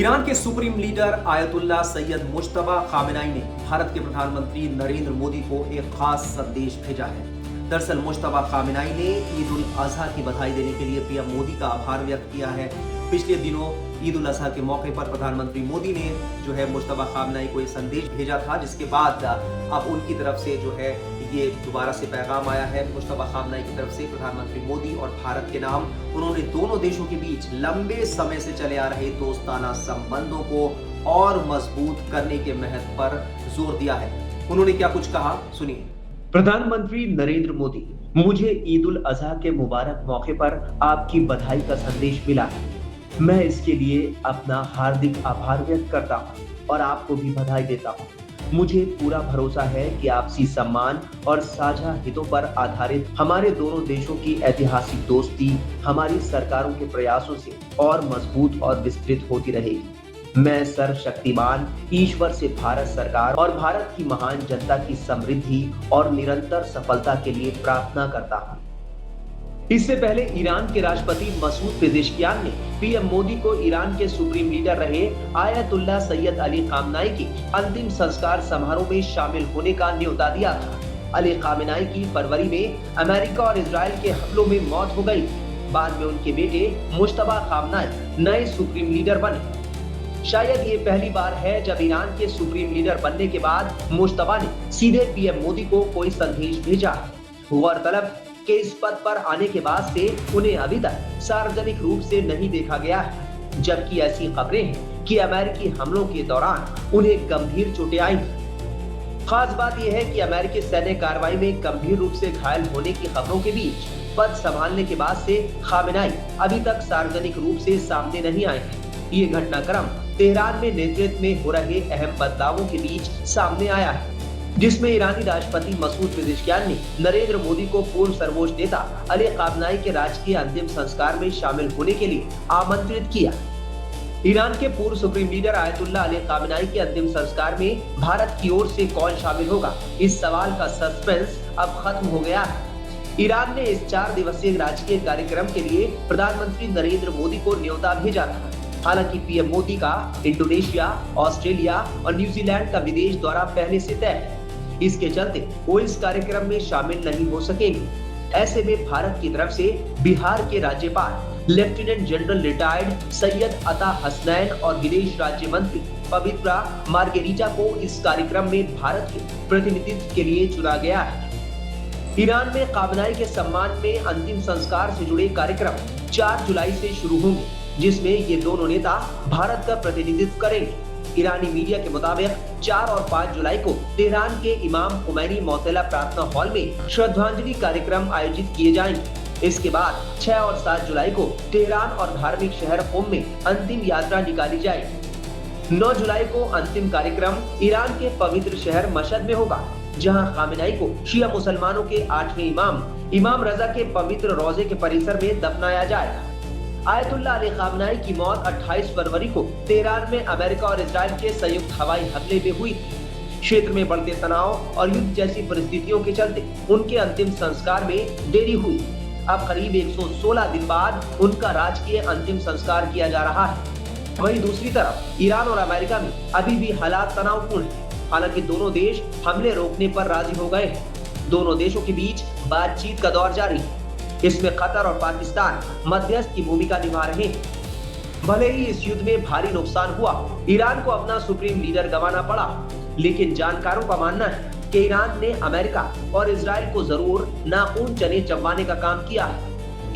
Iran के supreme leader आयतुल्ला Syed Mojtaba Khamenei ने भारत के प्रधानमंत्री नरेंद्र मोदी को एक खास संदेश भेजा है। दरअसल मुज्तबा खामेनाई ने ईद उल अजहा की बधाई देने के लिए पीएम मोदी का आभार व्यक्त किया है। पिछले दिनों ईद उल अजहा के मौके पर प्रधानमंत्री मोदी ने जो है मुज्तबा खामेनाई को एक संदेश भेजा था, जिसके बाद अब उनकी तरफ से जो है ये दोबारा से पैगाम आया है मुज्तबा खामेनाई की तरफ से प्रधानमंत्री मोदी और भारत के नाम। उन्होंने दोनों देशों के बीच लंबे समय से चले आ रहे दोस्ताना संबंधों को और मजबूत करने के महत्व पर जोर दिया है। उन्होंने क्या कुछ कहा, सुनिए। प्रधानमंत्री नरेंद्र मोदी, मुझे ईद उल अजहा के मुबारक मौके पर आपकी बधाई का संदेश मिला है। मैं इसके लिए अपना हार्दिक आभार व्यक्त करता हूँ और आपको भी बधाई देता हूँ। मुझे पूरा भरोसा है कि आपसी सम्मान और साझा हितों पर आधारित हमारे दोनों देशों की ऐतिहासिक दोस्ती हमारी सरकारों के प्रयासों से और मजबूत और विस्तृत होती रहेगी। मैं सर्वशक्तिमान ईश्वर से भारत सरकार और भारत की महान जनता की समृद्धि और निरंतर सफलता के लिए प्रार्थना करता हूँ। इससे पहले ईरान के राष्ट्रपति मसूद पेजेश्कियान ने पीएम मोदी को ईरान के सुप्रीम लीडर रहे आयतुल्ला सैयद अली खामेनाई की अंतिम संस्कार समारोह में शामिल होने का न्योता दिया था। अली खामेनाई की फरवरी में अमेरिका और इजराइल के हमलों में मौत हो गई। बाद में उनके बेटे मुज्तबा खामेनाई नए सुप्रीम लीडर बने। शायद ये पहली बार है जब ईरान के सुप्रीम लीडर बनने के बाद मुज्तबा ने सीधे पीएम मोदी को कोई संदेश भेजा। गौरतलब के इस पद पर आने के बाद से उन्हें अभी तक सार्वजनिक रूप से नहीं देखा गया है, जबकि ऐसी खबरें हैं कि अमेरिकी हमलों के दौरान उन्हें गंभीर चोटें आई। खास बात यह है कि अमेरिकी सैन्य कार्रवाई में गंभीर रूप से घायल होने की खबरों के बीच पद संभालने के बाद से खामेनाई अभी तक सार्वजनिक रूप से सामने नहीं आए हैं। ये घटनाक्रम तेहरान में नेतृत्व में हो रहे अहम बदलावों के बीच सामने आया है, जिसमें ईरानी राष्ट्रपति मसूद पेजेश्कियान ने नरेंद्र मोदी को पूर्व सर्वोच्च नेता अली खामेनाई के राजकीय अंतिम संस्कार में शामिल होने के लिए आमंत्रित किया। ईरान के पूर्व सुप्रीम लीडर आयतुल्ला अली खामेनाई के अंतिम संस्कार में भारत की ओर से कौन शामिल होगा, इस सवाल का सस्पेंस अब खत्म हो गया है। ईरान ने इस 4 दिवसीय राजकीय कार्यक्रम के लिए प्रधानमंत्री नरेंद्र मोदी को न्योता भेजा था। हालांकि पीएम मोदी का इंडोनेशिया, ऑस्ट्रेलिया और न्यूजीलैंड का विदेश दौरा पहले से तय है। इसके चलते वो इस कार्यक्रम में शामिल नहीं हो सकेंगे। ऐसे में भारत की तरफ से बिहार के राज्यपाल लेफ्टिनेंट जनरल रिटायर्ड सैयद अता हसनैन और विदेश राज्य मंत्री पवित्रा मार्गेरिटा को इस कार्यक्रम में भारत के प्रतिनिधित्व के लिए चुना गया है। ईरान में खामेनाई के सम्मान में अंतिम संस्कार से जुड़े कार्यक्रम 4 जुलाई से शुरू होंगे, जिसमें ये दोनों नेता भारत का प्रतिनिधित्व करेंगे। ईरानी मीडिया के मुताबिक 4 और 5 जुलाई को तेहरान के इमाम खुमैनी मौतेला प्रार्थना हॉल में श्रद्धांजलि कार्यक्रम आयोजित किए जाएंगे। इसके बाद 6 और 7 जुलाई को तेहरान और धार्मिक शहर कोम में अंतिम यात्रा निकाली जाएगी। 9 जुलाई को अंतिम कार्यक्रम ईरान के पवित्र शहर मशहद में होगा, जहां खामेनाई को शिया मुसलमानों के 8वें इमाम रजा के पवित्र रोजे के परिसर में दफनाया जाएगा। आयतुल्ला अली खामेनाई की मौत 28 फरवरी को तेहरान में अमेरिका और इजराइल के संयुक्त हवाई हमले में हुई थी। क्षेत्र में बढ़ते तनाव और युद्ध जैसी परिस्थितियों के चलते उनके अंतिम संस्कार में देरी हुई। अब करीब 116 दिन बाद उनका राजकीय अंतिम संस्कार किया जा रहा है। वहीं दूसरी तरफ ईरान और अमेरिका में अभी भी हालात तनावपूर्ण है। हालांकि दोनों देश हमले रोकने पर राजी हो गए हैं। दोनों देशों के बीच बातचीत का दौर जारी है। इसमें कतर और पाकिस्तान मध्यस्थ की भूमिका निभा रहे हैं। भले ही इस युद्ध में भारी नुकसान हुआ, ईरान को अपना सुप्रीम लीडर गंवाना पड़ा, लेकिन जानकारों का मानना है कि ईरान ने अमेरिका और इजराइल को जरूर नाखून चने चबाने का काम किया है।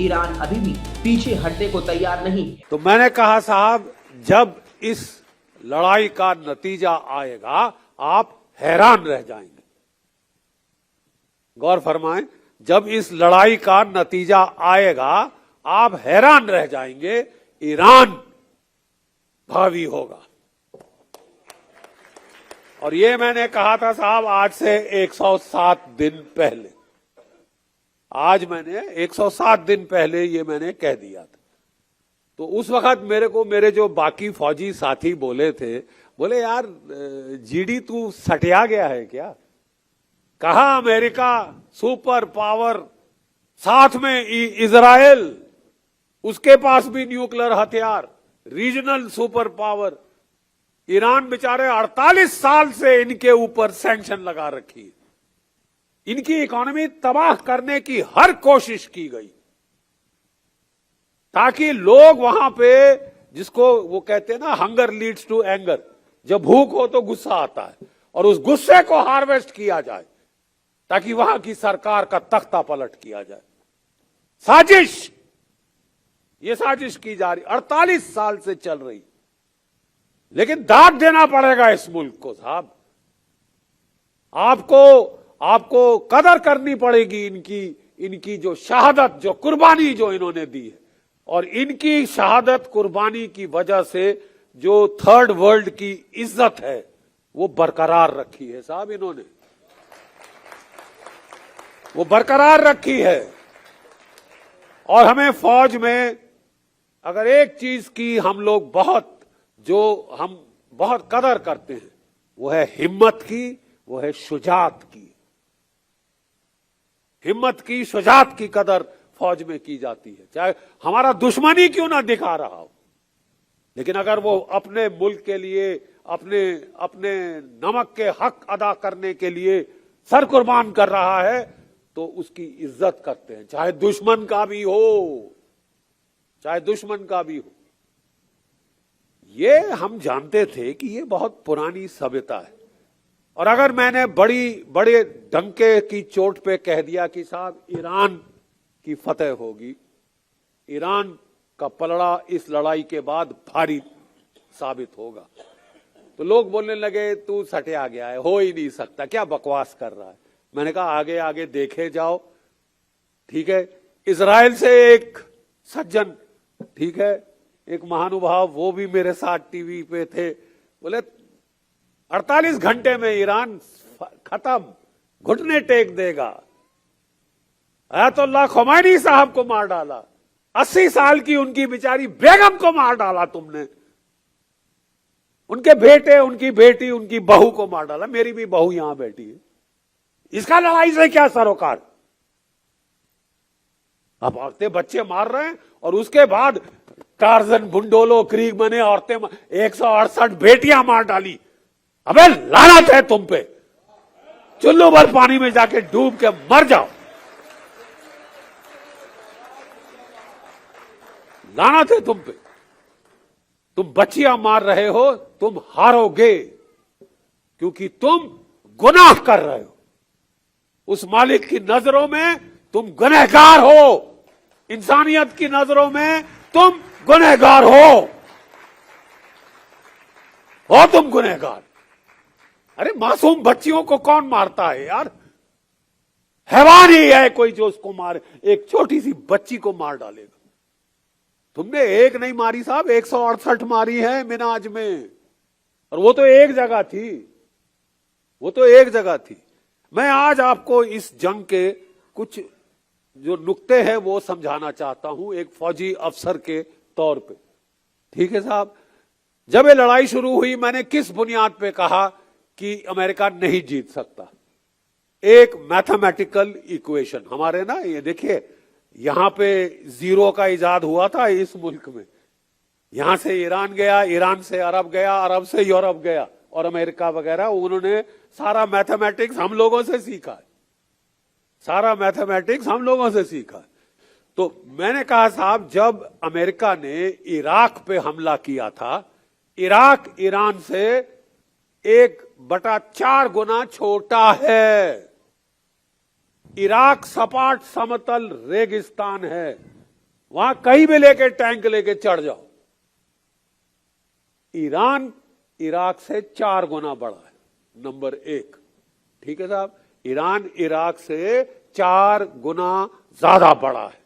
ईरान अभी भी पीछे हटने को तैयार नहीं है। तो मैंने कहा साहब, जब इस लड़ाई का नतीजा आएगा आप हैरान रह जाएंगे। गौर फरमाएं, जब इस लड़ाई का नतीजा आएगा आप हैरान रह जाएंगे। ईरान भावी होगा। और ये मैंने कहा था साहब आज से 107 दिन पहले। आज मैंने 107 दिन पहले ये मैंने कह दिया था। तो उस वक्त मेरे जो बाकी फौजी साथी बोले थे, बोले यार जीडी तू सटिया गया है क्या? कहा अमेरिका सुपर पावर, साथ में इजराइल, उसके पास भी न्यूक्लियर हथियार, रीजनल सुपर पावर, ईरान बेचारे 48 साल से इनके ऊपर सैंक्शन लगा रखी है। इनकी इकोनॉमी तबाह करने की हर कोशिश की गई ताकि लोग वहां पे, जिसको वो कहते हैं ना हंगर लीड्स टू एंगर, जब भूख हो तो गुस्सा आता है, और उस गुस्से को हार्वेस्ट किया जाए ताकि वहां की सरकार का तख्ता पलट किया जाए। साजिश, ये साजिश की जा रही 48 साल से चल रही, लेकिन दाद देना पड़ेगा इस मुल्क को साहब। आपको कदर करनी पड़ेगी इनकी जो शहादत, जो कुर्बानी जो इन्होंने दी है, और इनकी शहादत कुर्बानी की वजह से जो थर्ड वर्ल्ड की इज्जत है वो बरकरार रखी है साहब। इन्होंने वो बरकरार रखी है। और हमें फौज में अगर एक चीज की हम लोग हम बहुत कदर करते हैं, वो है हिम्मत की, वो है शुजात की। हिम्मत की, शुजात की कदर फौज में की जाती है, चाहे हमारा दुश्मन ही क्यों ना दिखा रहा हो। लेकिन अगर वो अपने मुल्क के लिए, अपने नमक के हक अदा करने के लिए सर कुर्बान कर रहा है तो उसकी इज्जत करते हैं, चाहे दुश्मन का भी हो, चाहे दुश्मन का भी हो। ये हम जानते थे कि ये बहुत पुरानी सभ्यता है। और अगर मैंने बड़े डंके की चोट पे कह दिया कि साहब ईरान की फतेह होगी, ईरान का पलड़ा इस लड़ाई के बाद भारी साबित होगा, तो लोग बोलने लगे तू सटिया गया है, हो ही नहीं सकता, क्या बकवास कर रहा है। मैंने कहा आगे आगे देखे जाओ, ठीक है। इजराइल से एक सज्जन, ठीक है, एक महानुभाव, वो भी मेरे साथ टीवी पे थे, बोले 48 घंटे में ईरान खत्म, घुटने टेक देगा। आयतुल्लाह खुमैनी साहब को मार डाला, 80 साल की उनकी बेचारी बेगम को मार डाला तुमने, उनके बेटे, उनकी बेटी, उनकी बहू को मार डाला। मेरी भी बहू यहां बैठी है, इसका लड़ाई से क्या सरोकार। अब औरतें बच्चे मार रहे हैं और उसके बाद टार्जन, बुंडोलो, क्रीग बने औरतें 168 बेटियां मार डाली। अबे लानत है तुम पे, चुल्लू भर पानी में जाके डूब के मर जाओ। लानत है तुम पे, तुम बच्चियां मार रहे हो, तुम हारोगे क्योंकि तुम गुनाह कर रहे हो। उस मालिक की नजरों में तुम गुनहगार हो, इंसानियत की नजरों में तुम गुनहगार हो तुम गुनहगार। अरे मासूम बच्चियों को कौन मारता है यार, हैवान ही है कोई जो उसको मारे, एक छोटी सी बच्ची को मार डालेगा। तुमने एक नहीं मारी साहब, 168 मारी है मिनाज में, और वो तो एक जगह थी, वो तो एक जगह थी। मैं आज आपको इस जंग के कुछ जो नुक्ते हैं वो समझाना चाहता हूं एक फौजी अफसर के तौर पे, ठीक है साहब। जब ये लड़ाई शुरू हुई, मैंने किस बुनियाद पे कहा कि अमेरिका नहीं जीत सकता। एक मैथमेटिकल इक्वेशन हमारे ना, ये देखिए यहां पे जीरो का इजाद हुआ था इस मुल्क में, यहां से ईरान गया, ईरान से अरब गया, अरब से यूरोप गया, और अमेरिका वगैरह, उन्होंने सारा मैथमेटिक्स हम लोगों से सीखा है, सारा मैथमेटिक्स हम लोगों से सीखा है। तो मैंने कहा साहब, जब अमेरिका ने इराक पे हमला किया था, इराक ईरान से 1/4 गुना छोटा है। इराक सपाट समतल रेगिस्तान है, वहां कहीं भी लेके टैंक लेके चढ़ जाओ। ईरान इराक से 4 गुना बड़ा है, नंबर 1, ठीक है साहब। ईरान इराक से 4 गुना ज्यादा बड़ा है,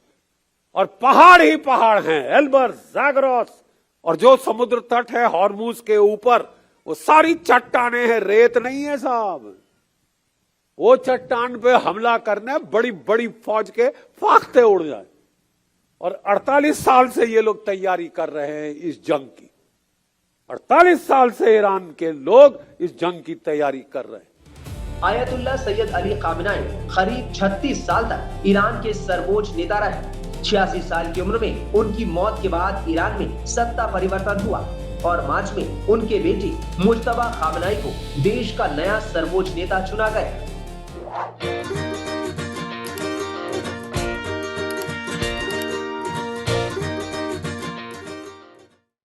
और पहाड़ ही पहाड़ हैं, एल्बर्स, ज़ाग्रोस, और जो समुद्र तट है हॉर्मुज के ऊपर, वो सारी चट्टाने हैं, रेत नहीं है साहब। वो चट्टान पे हमला करने बड़ी बड़ी फौज के फाख्ते उड़ जाए, और 48 साल से ये लोग तैयारी कर रहे हैं इस जंग की। 48 साल से ईरान के लोग इस जंग की तैयारी कर रहे हैं। आयतुल्लाह सैयद अली खामेनी करीब 36 साल तक ईरान के सर्वोच्च नेता रहे। 86 साल की उम्र में उनकी मौत के बाद ईरान में सत्ता परिवर्तन हुआ और मार्च में उनके बेटे मुज्तबा खामेनेई को देश का नया सर्वोच्च नेता चुना गया।